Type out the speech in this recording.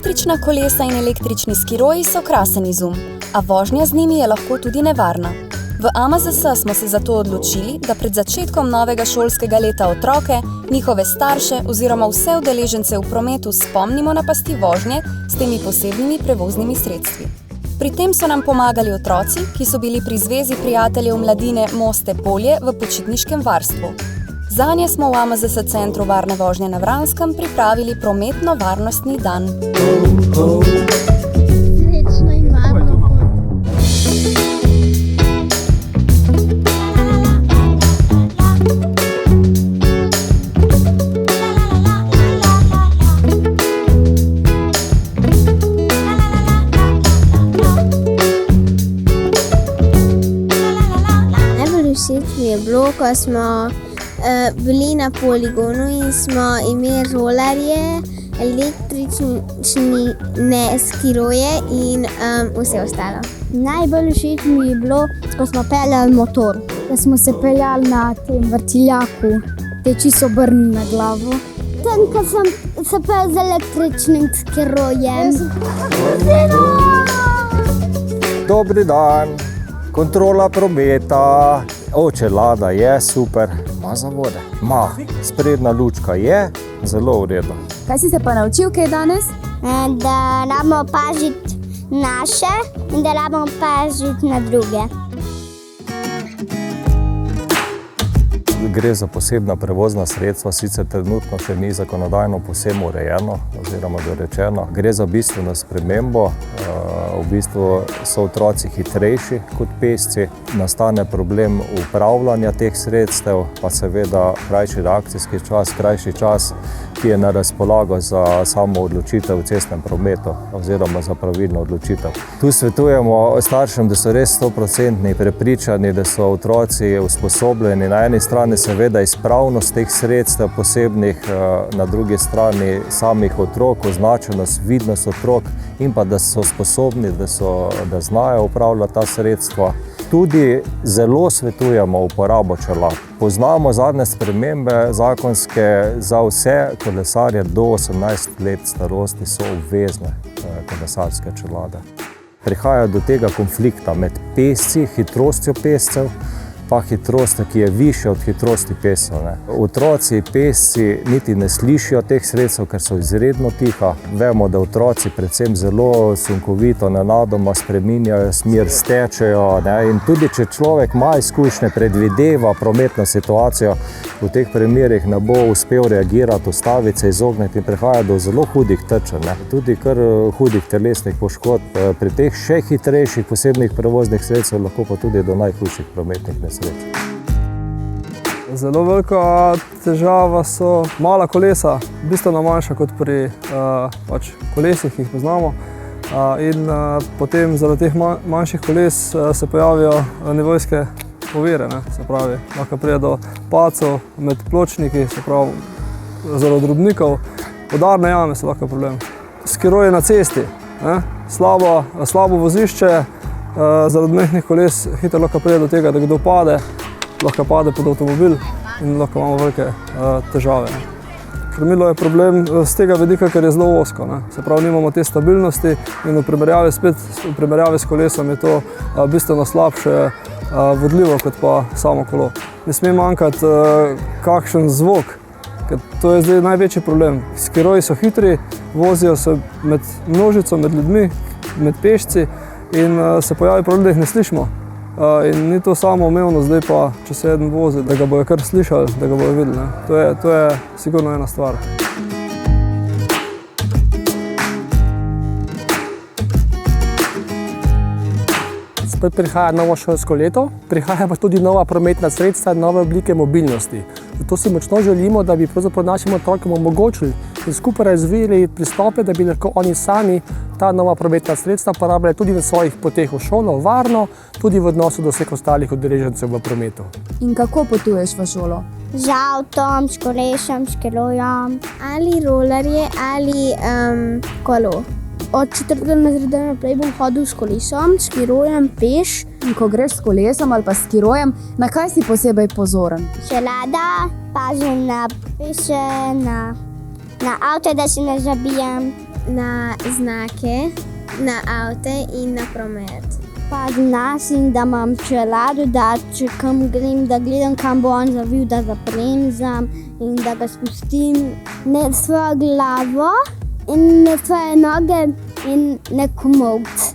Električna kolesa in električni skiroji so krasen izum, a vožnja z njimi je lahko tudi nevarna. V AMZS smo se zato odločili, da pred začetkom novega šolskega leta otroke, njihove starše oziroma vse udeležence v prometu spomnimo na pasti vožnje s temi posebnimi prevoznimi sredstvi. Pri tem so nam pomagali otroci, ki so bili pri Zvezi prijateljev mladine Moste Polje v počitniškem varstvu. Zanje smo v AMZS centru varne vožnje na Vranskem pripravili prometno-varnostni dan. Srečno in varno pot. Najbolj všeč mi je bilo, ko smo bili na poligonu in smo imeli rolerje, električne skiroje in vse ostalo. Najbolj všeč mi je bilo, ko smo peljali motor. Da smo se peljali na tem vrtiljaku, teči so obrnili na glavo. Tam, ko sem se peljal z električnim skirojem. Dobri dan, kontrola prometa. Čelada je super, ima zavode. Sprednja lučka je zelo v redu. Kaj si se pa naučil kaj danes? Da rabimo paziti naše in da rabimo paziti na druge. Gre za posebna prevozna sredstva, sicer trenutno še ni zakonodajno povsem urejeno oziroma dorečeno. Gre za bistveno spremembo. V bistvu so otroci hitrejši kot pešci, nastane problem upravljanja teh sredstev, pa seveda krajši reakcijski čas, krajši čas, ki je na razpolago za samo odločitev v cestnem prometu oziroma za pravilno odločitev. Tu svetujemo staršem, da so res 100% prepričani, da so otroci usposobljeni. Na eni strani seveda izpravnost teh sredstev posebnih, na drugi strani samih otrok, označenost, vidnost otrok in pa da so sposobni, da znajo upravljati ta sredstva. Tudi zelo svetujemo uporabo čelad. Poznamo zadnje spremembe zakonske za vse kolesarje do 18 let starosti so obvezne kolesarske čelade. Prihaja do tega konflikta med pešci, hitrostjo pešcev, pa hitrost, ki je višja od hitrosti pešcev. Otroci, pešci niti ne slišijo teh sredstev, ker so izredno tiha. Vemo, da otroci predvsem zelo sunkovito, nenadoma spreminjajo smer, stečejo. In tudi, če človek ima izkušnje, predvideva prometno situacijo, v teh primerih ne bo uspel reagirati, ustaviti se, izogniti in prihaja do zelo hudih trčenj. Tudi kar hudih telesnih poškodb. Pri teh še hitrejših posebnih prevoznih sredstev lahko pa tudi do najhujših prometnih nesreč. Zelo velika težava so mala kolesa, bistveno manjša kot pri kolesih, ki jih poznamo. Potem zaradi teh manjših koles se pojavijo nivojske ovire, se pravi, lahko pride do padcev med pločniki, se pravi, zaradi drobnikov. Udarne jame so lahko problem. Skiroji na cesti, slabo vozišče, zaradi mehkih koles hitro lahko pride do tega, da kdo pade, lahko pade pod avtomobil in lahko imamo velike težave. Krmilo je problem z tega vidika, ker je zelo ozko. Se pravi, nimamo te stabilnosti in v primerjavi s kolesom je to bistveno slabše vodljivo kot pa samo kolo. Ne sme manjkati kakšen zvok, ker to je zdaj največji problem. Skiroji so hitri, vozijo se med množico, med ljudmi, med pešci in se pojavi problem, da jih ne slišimo. In ni to samo umevno, zdaj pa, če se eden vozi, da ga bojo kar slišali, da ga bojo videli. To je sigurno ena stvar. Spet prihaja novo šolsko leto, prihaja pa tudi nova prometna sredstva in nove oblike mobilnosti. Zato si močno želimo, da bi pravzaprav našim otrokom omogočili in skupaj razvili pristope, da bi lahko oni sami ta nova prometna sredstva uporabljali tudi na svojih poteh v šolo, varno, tudi v odnosu do vseh ostalih udeležencev v prometu. In kako potuješ v šolo? Z avtom, s kolesom, s skirojem. Ali rolerje, ali kolo. Od 4. razreda naprej bom hodil s kolesom, s skirojem, peš. In ko greš s kolesom ali pa s skirojem, na kaj si posebej pozoren? Čelada, pazim na peše, na avto, da se ne zabijam. na znake, na avte in na promet. Pazi nas in da imam čelado, da če kam grem, da gledam, kam bo on zavil, da zapremzam in da ga spustim. Ne svojo glavo in ne svoje noge in ne komolc.